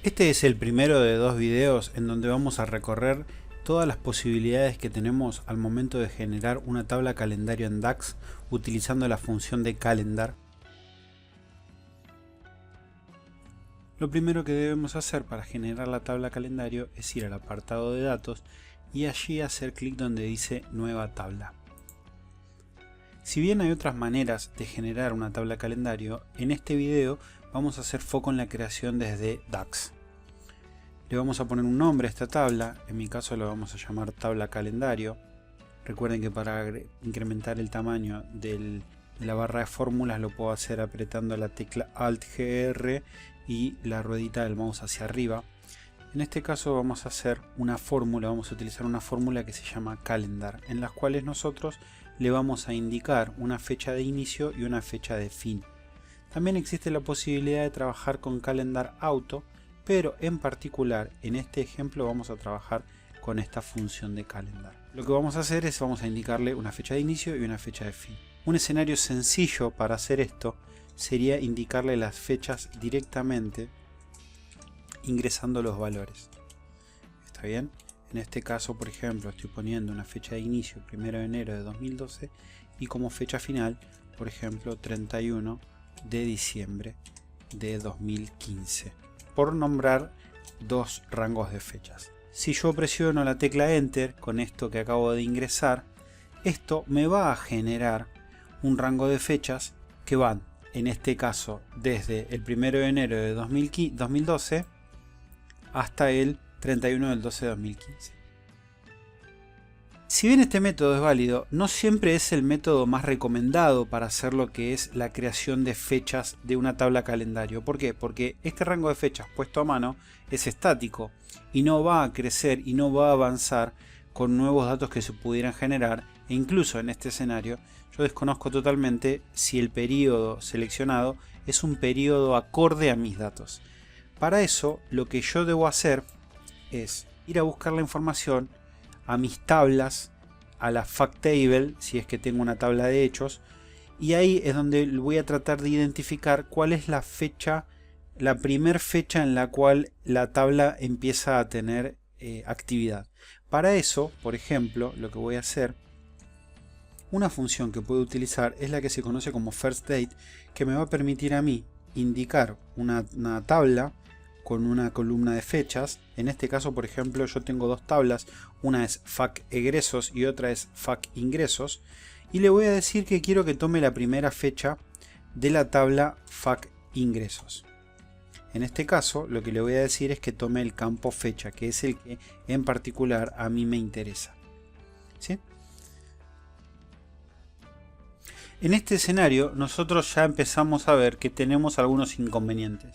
Este es el primero de dos videos en donde vamos a recorrer todas las posibilidades que tenemos al momento de generar una tabla calendario en DAX utilizando la función de calendar. Lo primero que debemos hacer para generar la tabla calendario es ir al apartado de datos y allí hacer clic donde dice nueva tabla. Si bien hay otras maneras de generar una tabla calendario, en este video vamos a hacer foco en la creación desde DAX. Le vamos a poner un nombre a esta tabla, en mi caso lo vamos a llamar tabla calendario. Recuerden que para incrementar el tamaño de la barra de fórmulas lo puedo hacer apretando la tecla Alt-GR y la ruedita del mouse hacia arriba. En este caso vamos a hacer una fórmula, vamos a utilizar una fórmula que se llama calendar, en las cuales nosotros le vamos a indicar una fecha de inicio y una fecha de fin. También existe la posibilidad de trabajar con calendar auto, pero en particular en este ejemplo vamos a trabajar con esta función de calendar. Lo que vamos a hacer es vamos a indicarle una fecha de inicio y una fecha de fin. Un escenario sencillo para hacer esto sería indicarle las fechas directamente ingresando los valores. ¿Está bien? En este caso, por ejemplo, estoy poniendo una fecha de inicio 1 de enero de 2012 y como fecha final, por ejemplo, 31 de diciembre de 2015. Por nombrar dos rangos de fechas. Si yo presiono la tecla Enter con esto que acabo de ingresar, esto me va a generar un rango de fechas que van, en este caso, desde el 1 de enero de 2012 hasta el 31 del 12 de 2015. Si bien este método es válido, no siempre es el método más recomendado para hacer lo que es la creación de fechas de una tabla calendario. ¿Por qué? Porque este rango de fechas puesto a mano es estático y no va a crecer y no va a avanzar con nuevos datos que se pudieran generar, e incluso en este escenario yo desconozco totalmente si el periodo seleccionado es un periodo acorde a mis datos. Para eso lo que yo debo hacer es ir a buscar la información a mis tablas, a la fact table, si es que tengo una tabla de hechos, y ahí es donde voy a tratar de identificar cuál es la fecha, la primer fecha en la cual la tabla empieza a tener actividad. Para eso, por ejemplo, lo que voy a hacer, una función que puedo utilizar es la que se conoce como first date, que me va a permitir a mí indicar una tabla con una columna de fechas. En este caso, por ejemplo, yo tengo dos tablas, una es FAQ egresos y otra es FAQ ingresos, y le voy a decir que quiero que tome la primera fecha de la tabla FAQ ingresos. En este caso, lo que le voy a decir es que tome el campo fecha, que es el que en particular a mí me interesa. ¿Sí? En este escenario, nosotros ya empezamos a ver que tenemos algunos inconvenientes.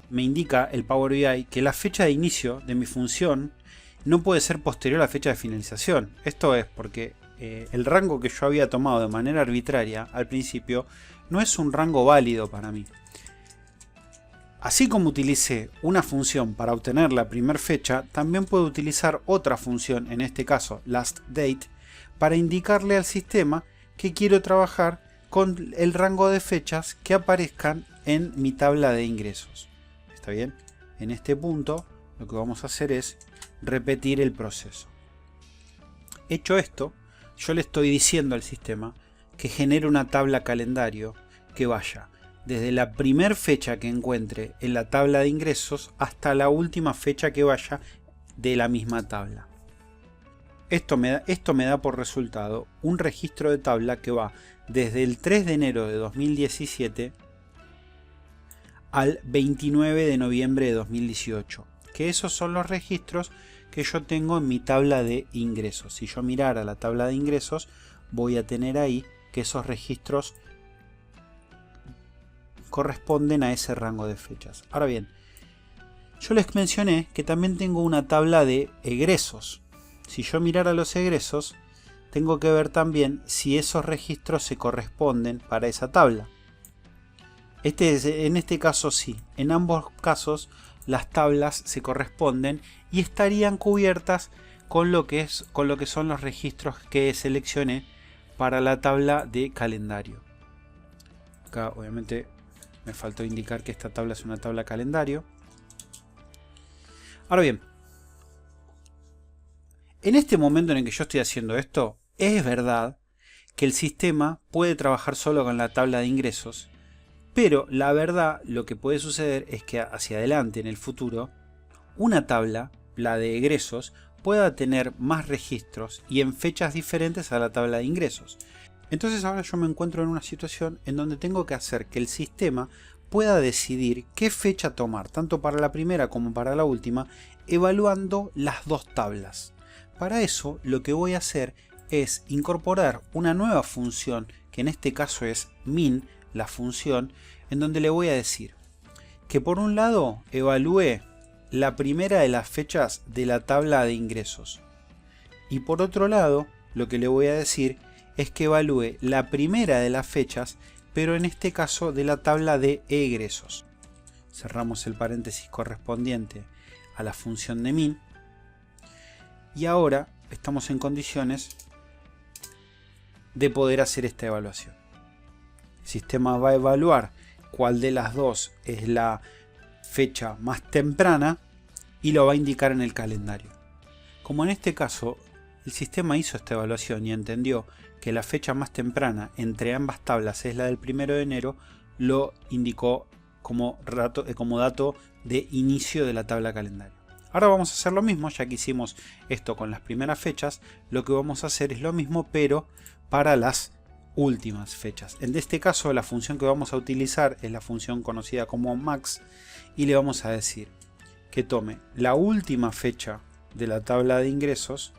Me indica el Power BI que la fecha de inicio de mi función no puede ser posterior a la fecha de finalización. Esto es porque el rango que yo había tomado de manera arbitraria al principio no es un rango válido para mí. Así como utilicé una función para obtener la primera fecha, también puedo utilizar otra función, en este caso lastDate, para indicarle al sistema que quiero trabajar con el rango de fechas que aparezcan en mi tabla de ingresos. ¿Está bien? En este punto lo que vamos a hacer es repetir el proceso. Hecho esto, yo le estoy diciendo al sistema que genere una tabla calendario que vaya desde la primera fecha que encuentre en la tabla de ingresos hasta la última fecha que vaya de la misma tabla. Esto me da por resultado un registro de tabla que va desde el 3 de enero de 2017 al 29 de noviembre de 2018, que esos son los registros que yo tengo en mi tabla de ingresos. Si yo mirara la tabla de ingresos, voy a tener ahí que esos registros corresponden a ese rango de fechas. Ahora bien, yo les mencioné que también tengo una tabla de egresos. Si yo mirara los egresos, tengo que ver también si esos registros se corresponden para esa tabla. En este caso sí, en ambos casos las tablas se corresponden y estarían cubiertas con lo que son los registros que seleccioné para la tabla de calendario. Acá obviamente me faltó indicar que esta tabla es una tabla calendario. Ahora bien, en este momento en el que yo estoy haciendo esto, es verdad que el sistema puede trabajar solo con la tabla de ingresos, pero la verdad, lo que puede suceder es que hacia adelante, en el futuro, una tabla, la de egresos, pueda tener más registros y en fechas diferentes a la tabla de ingresos. Entonces ahora yo me encuentro en una situación en donde tengo que hacer que el sistema pueda decidir qué fecha tomar, tanto para la primera como para la última, evaluando las dos tablas. Para eso lo que voy a hacer es incorporar una nueva función, que en este caso es min, la función, en donde le voy a decir que por un lado evalúe la primera de las fechas de la tabla de ingresos, y por otro lado lo que le voy a decir es que evalúe la primera de las fechas, pero en este caso de la tabla de egresos. Cerramos el paréntesis correspondiente a la función de min y ahora estamos en condiciones de poder hacer esta evaluación. El sistema va a evaluar cuál de las dos es la fecha más temprana y lo va a indicar en el calendario. Como en este caso el sistema hizo esta evaluación y entendió que la fecha más temprana entre ambas tablas es la del 1 de enero, lo indicó como dato de inicio de la tabla calendario. Ahora vamos a hacer lo mismo, ya que hicimos esto con las primeras fechas, lo que vamos a hacer es lo mismo pero para las últimas fechas. En este caso la función que vamos a utilizar es la función conocida como max y le vamos a decir que tome la última fecha de la tabla de ingresos.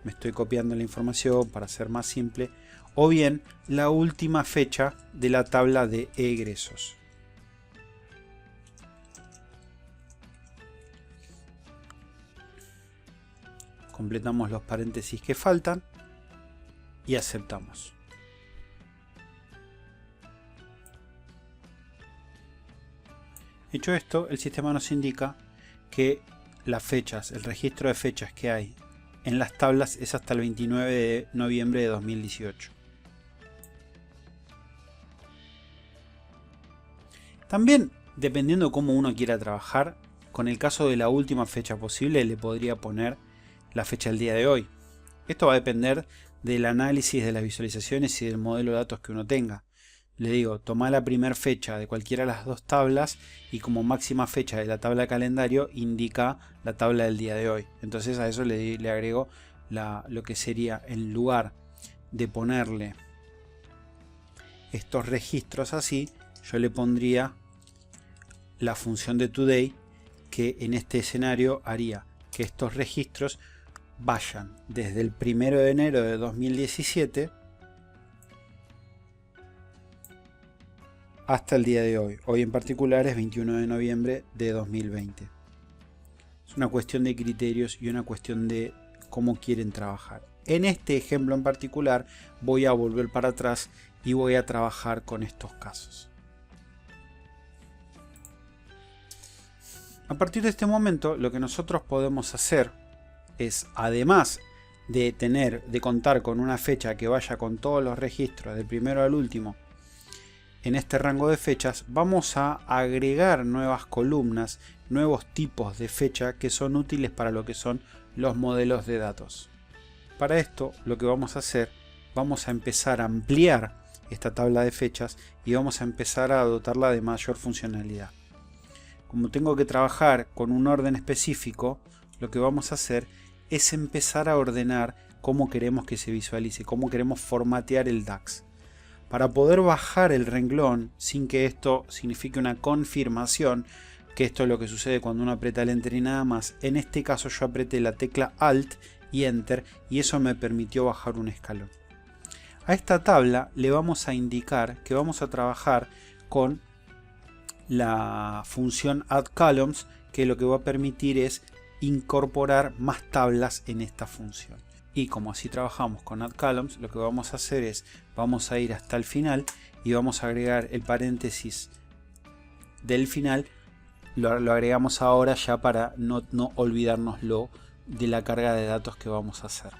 Me estoy copiando la información para ser más simple, o bien la última fecha de la tabla de egresos. Completamos los paréntesis que faltan y aceptamos. Hecho esto, el sistema nos indica que las fechas, el registro de fechas que hay en las tablas es hasta el 29 de noviembre de 2018. También, dependiendo de cómo uno quiera trabajar, con el caso de la última fecha posible le podría poner la fecha del día de hoy. Esto va a depender del análisis de las visualizaciones y del modelo de datos que uno tenga. Le digo, toma la primera fecha de cualquiera de las dos tablas y como máxima fecha de la tabla de calendario indica la tabla del día de hoy. Entonces a eso le agrego lo que sería, en lugar de ponerle estos registros así, yo le pondría la función de today, que en este escenario haría que estos registros vayan desde el 1 de enero de 2017 hasta el día de hoy. Hoy en particular es 21 de noviembre de 2020. Es una cuestión de criterios y una cuestión de cómo quieren trabajar. En este ejemplo en particular voy a volver para atrás y voy a trabajar con estos casos. A partir de este momento lo que nosotros podemos hacer es, además de contar con una fecha que vaya con todos los registros del primero al último en este rango de fechas, vamos a agregar nuevas columnas, nuevos tipos de fecha que son útiles para lo que son los modelos de datos. Para esto lo que vamos a hacer, vamos a empezar a ampliar esta tabla de fechas y vamos a empezar a dotarla de mayor funcionalidad. Como tengo que trabajar con un orden específico, lo que vamos a hacer es empezar a ordenar cómo queremos que se visualice, cómo queremos formatear el DAX. Para poder bajar el renglón sin que esto signifique una confirmación, que esto es lo que sucede cuando uno aprieta el Enter y nada más, en este caso yo apreté la tecla Alt y Enter y eso me permitió bajar un escalón. A esta tabla le vamos a indicar que vamos a trabajar con la función addColumns, que lo que va a permitir es incorporar más tablas en esta función. Y como así trabajamos con addColumns, lo que vamos a hacer es, vamos a ir hasta el final y vamos a agregar el paréntesis del final, lo agregamos ahora ya para no olvidárnoslo de la carga de datos que vamos a hacer.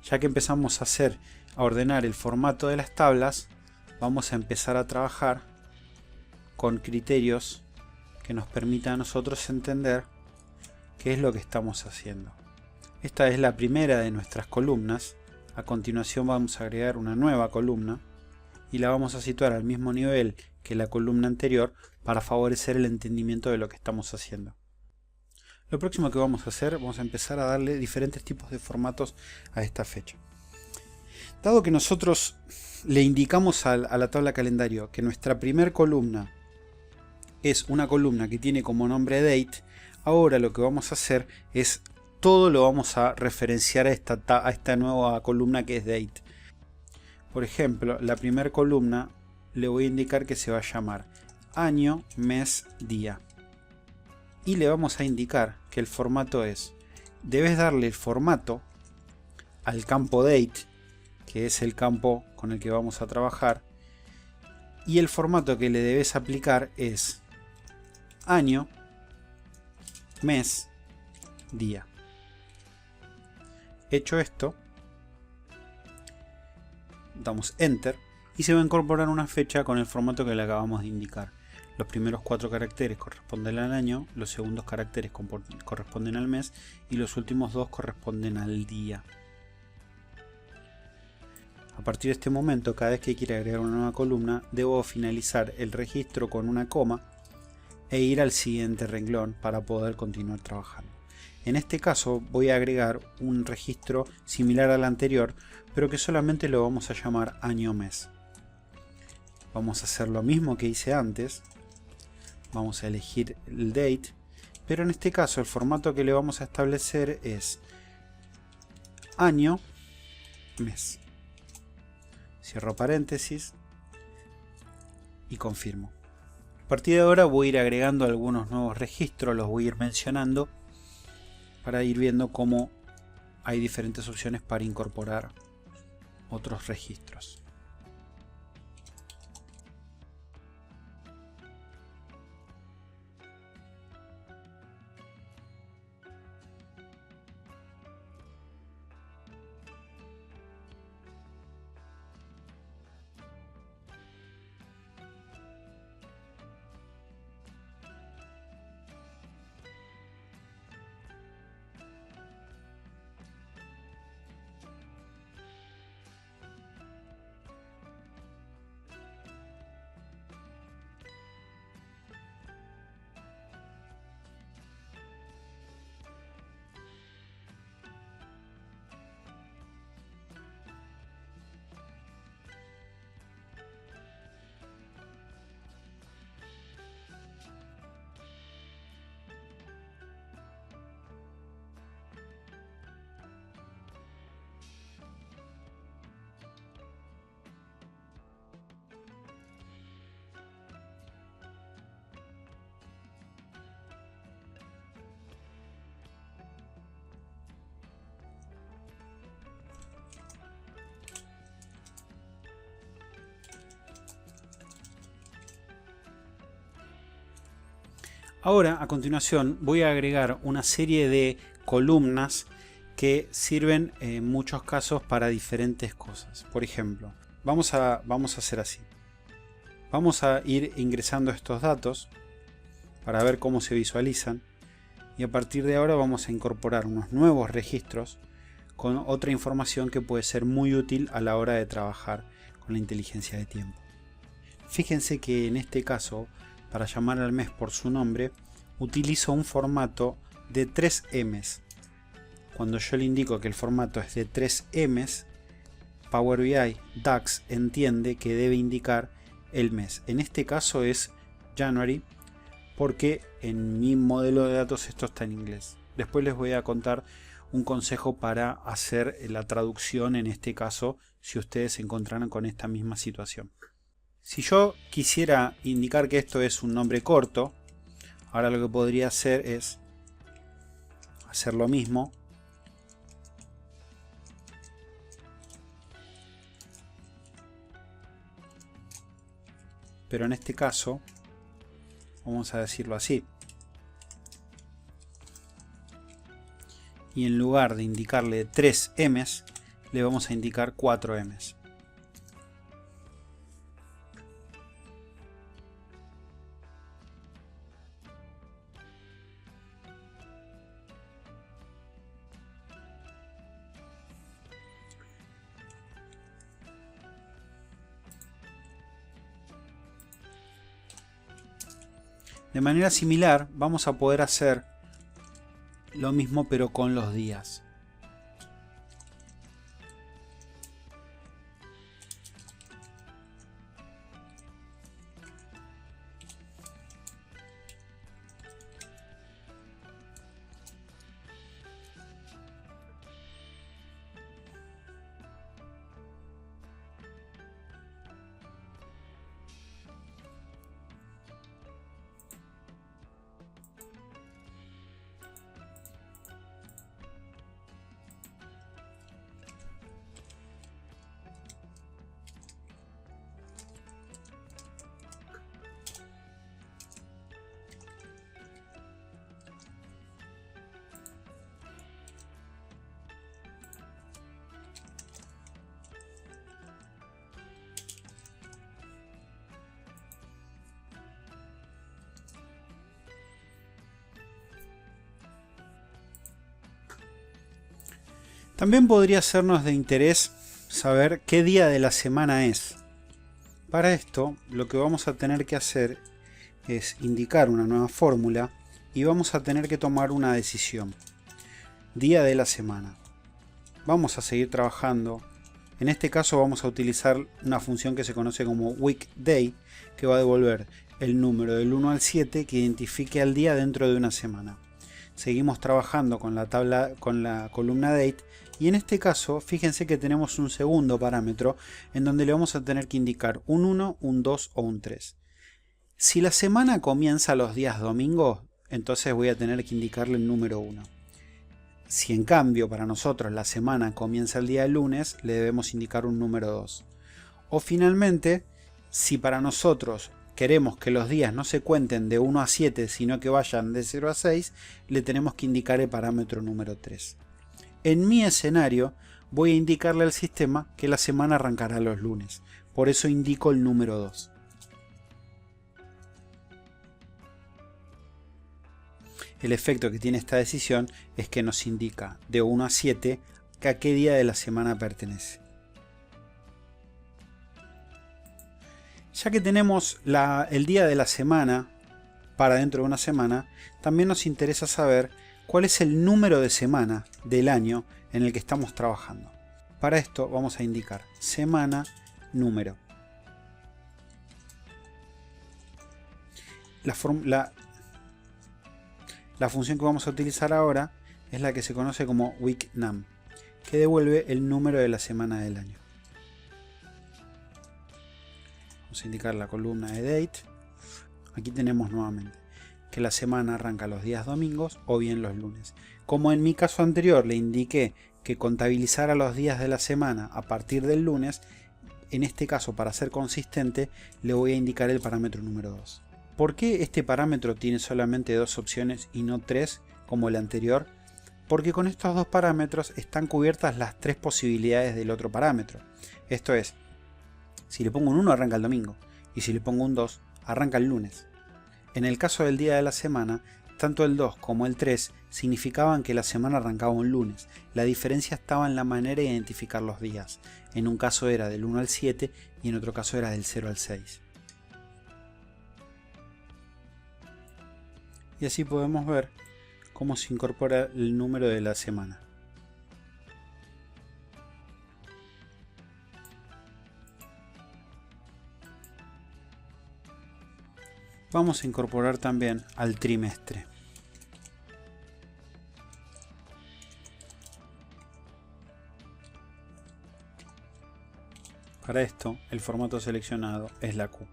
Ya que empezamos a ordenar el formato de las tablas, vamos a empezar a trabajar con criterios que nos permita a nosotros entender qué es lo que estamos haciendo. Esta es la primera de nuestras columnas. A continuación vamos a agregar una nueva columna y la vamos a situar al mismo nivel que la columna anterior para favorecer el entendimiento de lo que estamos haciendo. Lo próximo que vamos a hacer, vamos a empezar a darle diferentes tipos de formatos a esta fecha. Dado que nosotros le indicamos a la tabla calendario que nuestra primer columna es una columna que tiene como nombre date, ahora lo que vamos a hacer es todo lo vamos a referenciar a esta nueva columna que es date. Por ejemplo, la primera columna le voy a indicar que se va a llamar año, mes, día. Y le vamos a indicar que el formato es, debes darle el formato al campo date, que es el campo con el que vamos a trabajar, y el formato que le debes aplicar es año, mes, día. Hecho esto, damos Enter y se va a incorporar una fecha con el formato que le acabamos de indicar. Los primeros 4 caracteres corresponden al año, los segundos caracteres corresponden al mes y los últimos 2 corresponden al día. A partir de este momento, cada vez que quiera agregar una nueva columna, debo finalizar el registro con una coma e ir al siguiente renglón para poder continuar trabajando. En este caso voy a agregar un registro similar al anterior, pero que solamente lo vamos a llamar año-mes. Vamos a hacer lo mismo que hice antes. Vamos a elegir el date, pero en este caso el formato que le vamos a establecer es año-mes. Cierro paréntesis y confirmo. A partir de ahora voy a ir agregando algunos nuevos registros, los voy a ir mencionando para ir viendo cómo hay diferentes opciones para incorporar otros registros. Ahora, a continuación, voy a agregar una serie de columnas que sirven en muchos casos para diferentes cosas. Por ejemplo, vamos a hacer así. Vamos a ir ingresando estos datos para ver cómo se visualizan y a partir de ahora vamos a incorporar unos nuevos registros con otra información que puede ser muy útil a la hora de trabajar con la inteligencia de tiempo. Fíjense que en este caso, para llamar al mes por su nombre, utilizo un formato de 3 M's. Cuando yo le indico que el formato es de 3 M's, Power BI DAX entiende que debe indicar el mes. En este caso es January, porque en mi modelo de datos esto está en inglés. Después les voy a contar un consejo para hacer la traducción en este caso si ustedes se encontraran con esta misma situación. Si yo quisiera indicar que esto es un nombre corto, ahora lo que podría hacer es hacer lo mismo, pero en este caso vamos a decirlo así, y en lugar de indicarle 3 M's le vamos a indicar 4 M's. De manera similar vamos a poder hacer lo mismo pero con los días. También podría sernos de interés saber qué día de la semana es. Para esto, lo que vamos a tener que hacer es indicar una nueva fórmula y vamos a tener que tomar una decisión. Día de la semana. Vamos a seguir trabajando. En este caso vamos a utilizar una función que se conoce como weekday, que va a devolver el número del 1 al 7 que identifique al día dentro de una semana. Seguimos trabajando con la tabla, con la columna date, y en este caso fíjense que tenemos un segundo parámetro en donde le vamos a tener que indicar un 1, un 2 o un 3. Si la semana comienza los días domingos, entonces voy a tener que indicarle el número 1. Si en cambio para nosotros la semana comienza el día lunes, le debemos indicar un número 2. O finalmente, si para nosotros queremos que los días no se cuenten de 1 a 7, sino que vayan de 0 a 6, le tenemos que indicar el parámetro número 3. En mi escenario, voy a indicarle al sistema que la semana arrancará los lunes. Por eso indico el número 2. El efecto que tiene esta decisión es que nos indica de 1 a 7 a qué día de la semana pertenece. Ya que tenemos el día de la semana para dentro de una semana, también nos interesa saber cuál es el número de semana del año en el que estamos trabajando. Para esto vamos a indicar semana número. La función que vamos a utilizar ahora es la que se conoce como weekNum, que devuelve el número de la semana del año. Vamos a indicar la columna de date. Aquí tenemos nuevamente que la semana arranca los días domingos o bien los lunes. Como en mi caso anterior le indiqué que contabilizara los días de la semana a partir del lunes, en este caso para ser consistente le voy a indicar el parámetro número 2. ¿Por qué este parámetro tiene solamente dos opciones y no tres como el anterior? Porque con estos dos parámetros están cubiertas las tres posibilidades del otro parámetro. Esto es, si le pongo un 1 arranca el domingo y si le pongo un 2 arranca el lunes. En el caso del día de la semana, tanto el 2 como el 3 significaban que la semana arrancaba un lunes. La diferencia estaba en la manera de identificar los días. En un caso era del 1 al 7 y en otro caso era del 0 al 6. Y así podemos ver cómo se incorpora el número de la semana. Vamos a incorporar también al trimestre. Para esto, el formato seleccionado es la Q.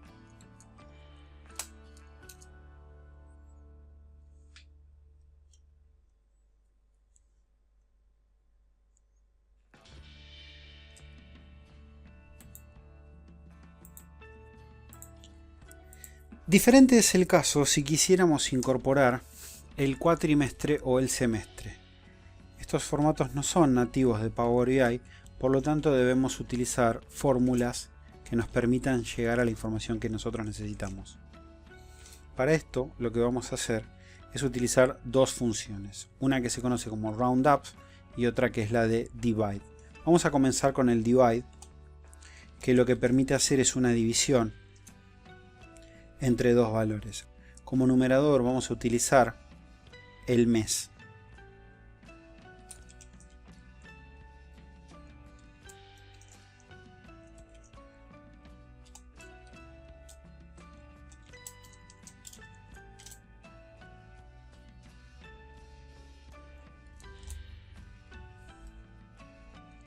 Diferente es el caso si quisiéramos incorporar el cuatrimestre o el semestre. Estos formatos no son nativos de Power BI, por lo tanto debemos utilizar fórmulas que nos permitan llegar a la información que nosotros necesitamos. Para esto lo que vamos a hacer es utilizar dos funciones, una que se conoce como roundup y otra que es la de divide. Vamos a comenzar con el divide, que lo que permite hacer es una división entre dos valores. como numerador vamos a utilizar el mes.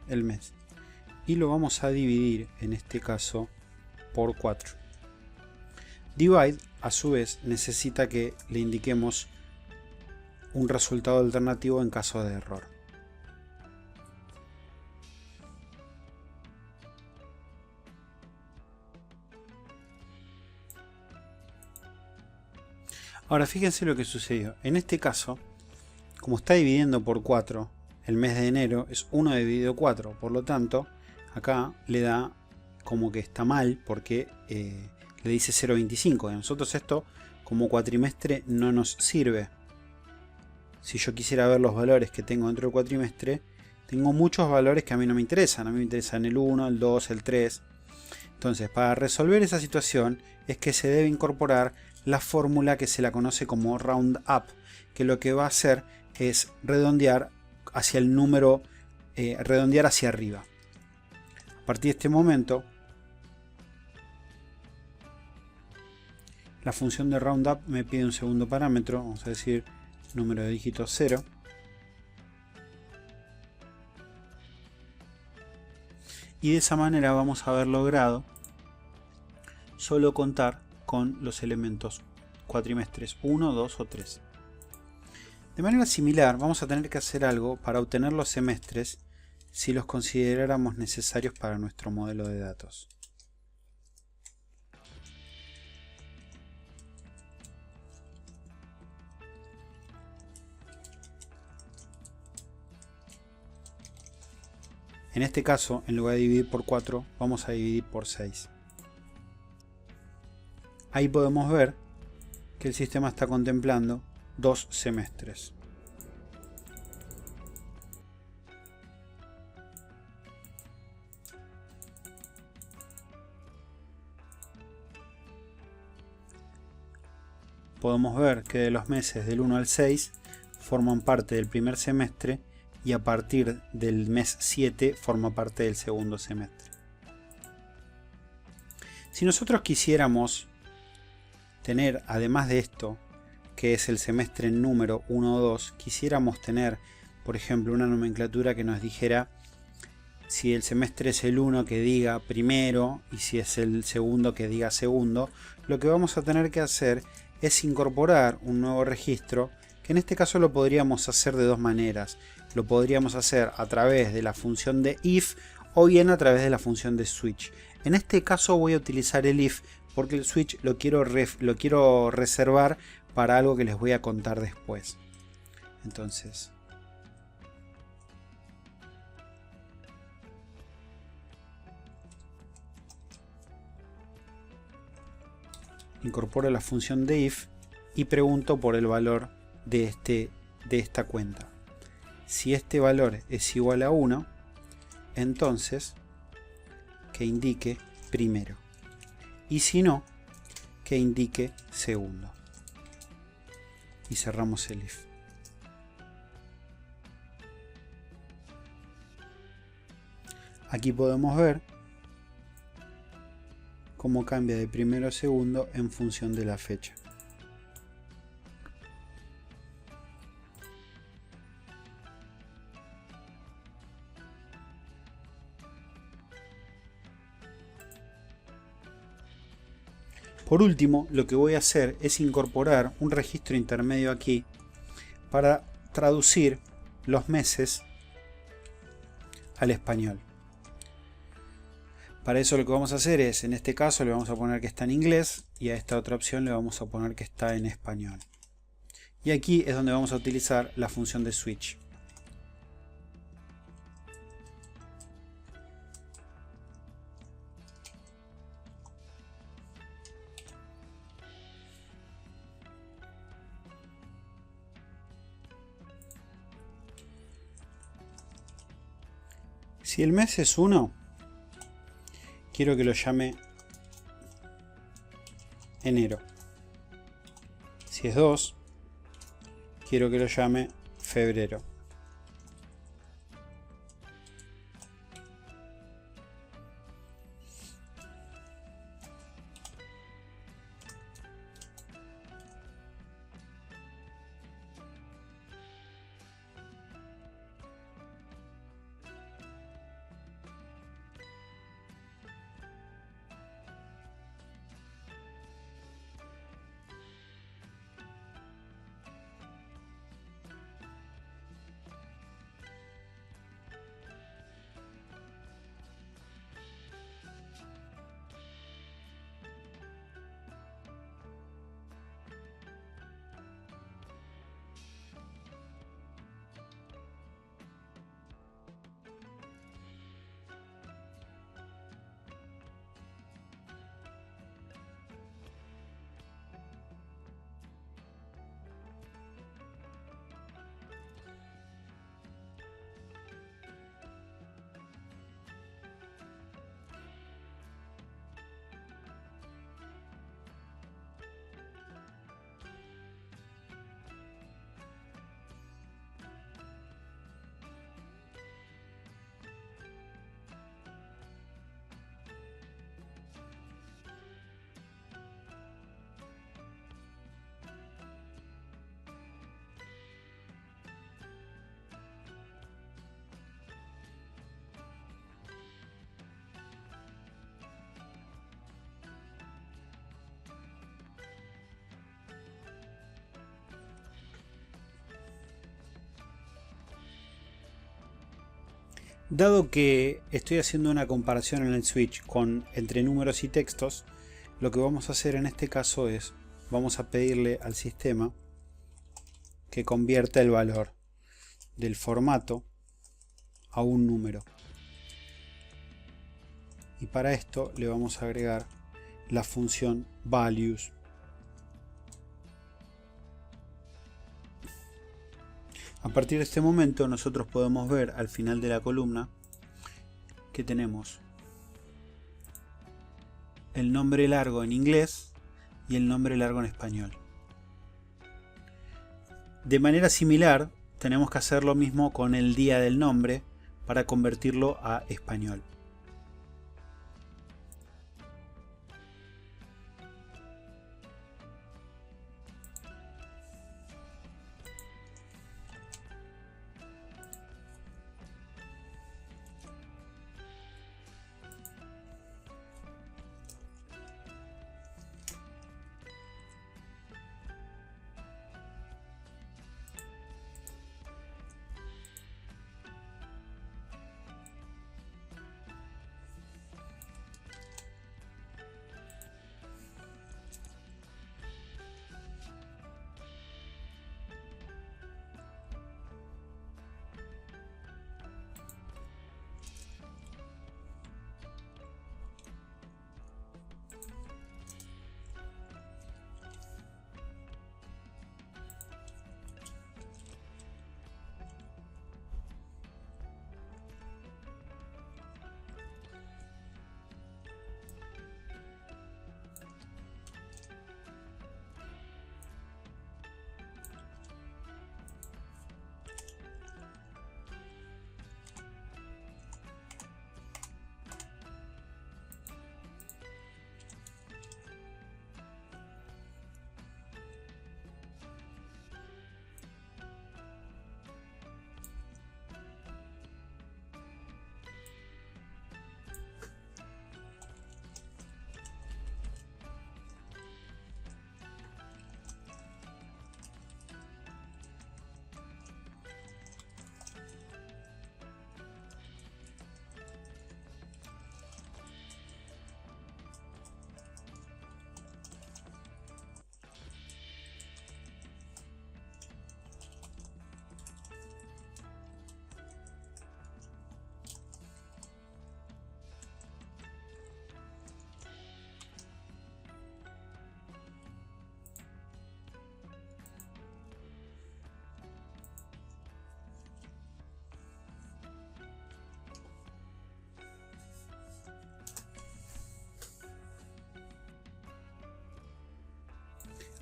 El mes. Y lo vamos a dividir, en este caso, por 4. Divide, a su vez, necesita que le indiquemos un resultado alternativo en caso de error. Ahora fíjense lo que sucedió. En este caso, como está dividiendo por 4, el mes de enero es 1 dividido 4. Por lo tanto, acá le da como que está mal porque le dice 0,25. A nosotros esto como cuatrimestre no nos sirve. Si yo quisiera ver los valores que tengo dentro del cuatrimestre, tengo muchos valores que a mí no me interesan. A mí me interesan el 1, el 2, el 3. Entonces, para resolver esa situación es que se debe incorporar la fórmula que se la conoce como round up, que lo que va a hacer es redondear hacia el número, redondear hacia arriba. A partir de este momento, la función de roundup me pide un segundo parámetro, vamos a decir número de dígitos 0. Y de esa manera vamos a haber logrado solo contar con los elementos cuatrimestres 1, 2 o 3. De manera similar, vamos a tener que hacer algo para obtener los semestres si los consideráramos necesarios para nuestro modelo de datos. En este caso, en lugar de dividir por 4, vamos a dividir por 6. Ahí podemos ver que el sistema está contemplando 2 semestres. Podemos ver que de los meses del 1 al 6 forman parte del primer semestre y a partir del mes 7 forma parte del segundo semestre. Si nosotros quisiéramos tener, además de esto, que es el semestre en número 1 o 2, quisiéramos tener, por ejemplo, una nomenclatura que nos dijera si el semestre es el 1 que diga primero y si es el segundo que diga segundo, lo que vamos a tener que hacer es incorporar un nuevo registro, que en este caso lo podríamos hacer de dos maneras. Lo podríamos hacer a través de la función de if o bien a través de la función de switch. En este caso voy a utilizar el if porque el switch lo quiero reservar para algo que les voy a contar después. Entonces, incorporo la función de if y pregunto por el valor de esta cuenta. Si este valor es igual a 1, entonces que indique primero. Y si no, que indique segundo. Y cerramos el if. Aquí podemos ver cómo cambia de primero a segundo en función de la fecha. Por último, lo que voy a hacer es incorporar un registro intermedio aquí para traducir los meses al español. Para eso lo que vamos a hacer es, en este caso le vamos a poner que está en inglés y a esta otra opción le vamos a poner que está en español. Y aquí es donde vamos a utilizar la función de switch. Si el mes es 1, quiero que lo llame enero. Si es 2, quiero que lo llame febrero. Dado que estoy haciendo una comparación en el switch entre números y textos, lo que vamos a hacer en este caso es, vamos a pedirle al sistema que convierta el valor del formato a un número. Y para esto le vamos a agregar la función values. A partir de este momento nosotros podemos ver al final de la columna que tenemos el nombre largo en inglés y el nombre largo en español. De manera similar tenemos que hacer lo mismo con el día del nombre para convertirlo a español.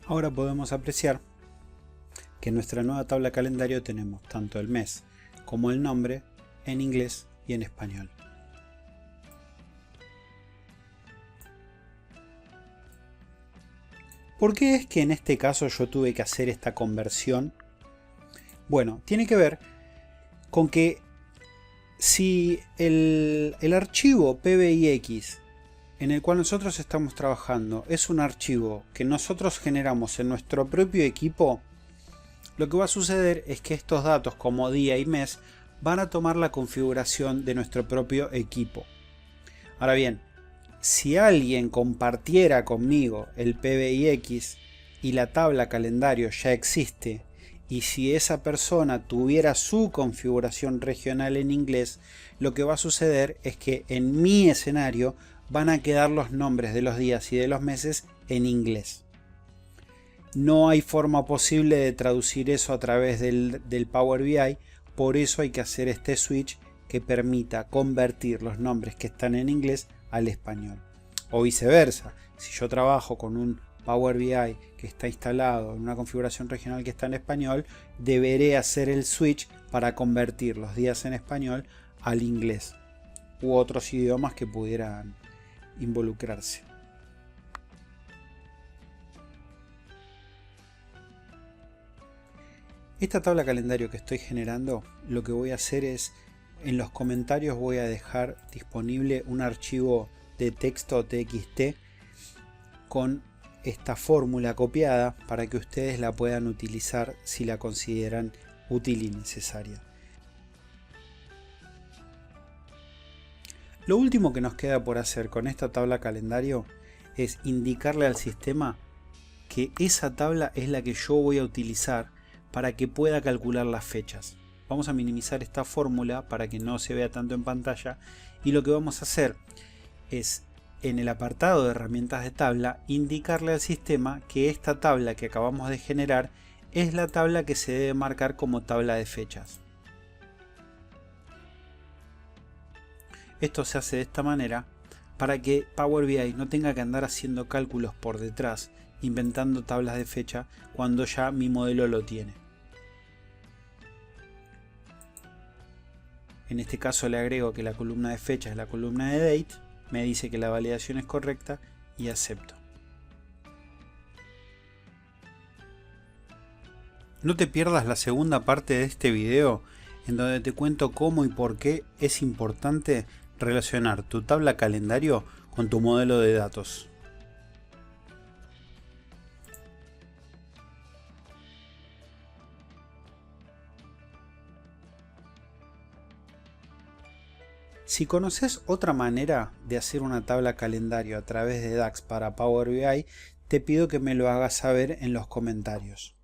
Ahora podemos apreciar que en nuestra nueva tabla calendario tenemos tanto el mes como el nombre en inglés y en español. ¿Por qué es que en este caso yo tuve que hacer esta conversión? Bueno, tiene que ver con que si el archivo PBIX en el cual nosotros estamos trabajando es un archivo que nosotros generamos en nuestro propio equipo, lo que va a suceder es que estos datos como día y mes van a tomar la configuración de nuestro propio equipo. Ahora bien, si alguien compartiera conmigo el PBIX y la tabla calendario ya existe, y si esa persona tuviera su configuración regional en inglés, lo que va a suceder es que en mi escenario van a quedar los nombres de los días y de los meses en inglés. No hay forma posible de traducir eso a través del Power BI, por eso hay que hacer este switch que permita convertir los nombres que están en inglés al español. O viceversa, si yo trabajo con un Power BI que está instalado en una configuración regional que está en español, deberé hacer el switch para convertir los días en español al inglés u otros idiomas que pudieran involucrarse. Esta tabla calendario que estoy generando, lo que voy a hacer es, en los comentarios voy a dejar disponible un archivo de texto TXT con esta fórmula copiada para que ustedes la puedan utilizar si la consideran útil y necesaria. Lo último que nos queda por hacer con esta tabla calendario es indicarle al sistema que esa tabla es la que yo voy a utilizar para que pueda calcular las fechas. Vamos a minimizar esta fórmula para que no se vea tanto en pantalla, y lo que vamos a hacer es, en el apartado de herramientas de tabla, indicarle al sistema que esta tabla que acabamos de generar es la tabla que se debe marcar como tabla de fechas. Esto se hace de esta manera para que Power BI no tenga que andar haciendo cálculos por detrás, inventando tablas de fecha cuando ya mi modelo lo tiene. En este caso le agrego que la columna de fecha es la columna de date, me dice que la validación es correcta y acepto. No te pierdas la segunda parte de este video en donde te cuento cómo y por qué es importante relacionar tu tabla calendario con tu modelo de datos. Si conoces otra manera de hacer una tabla calendario a través de DAX para Power BI, te pido que me lo hagas saber en los comentarios.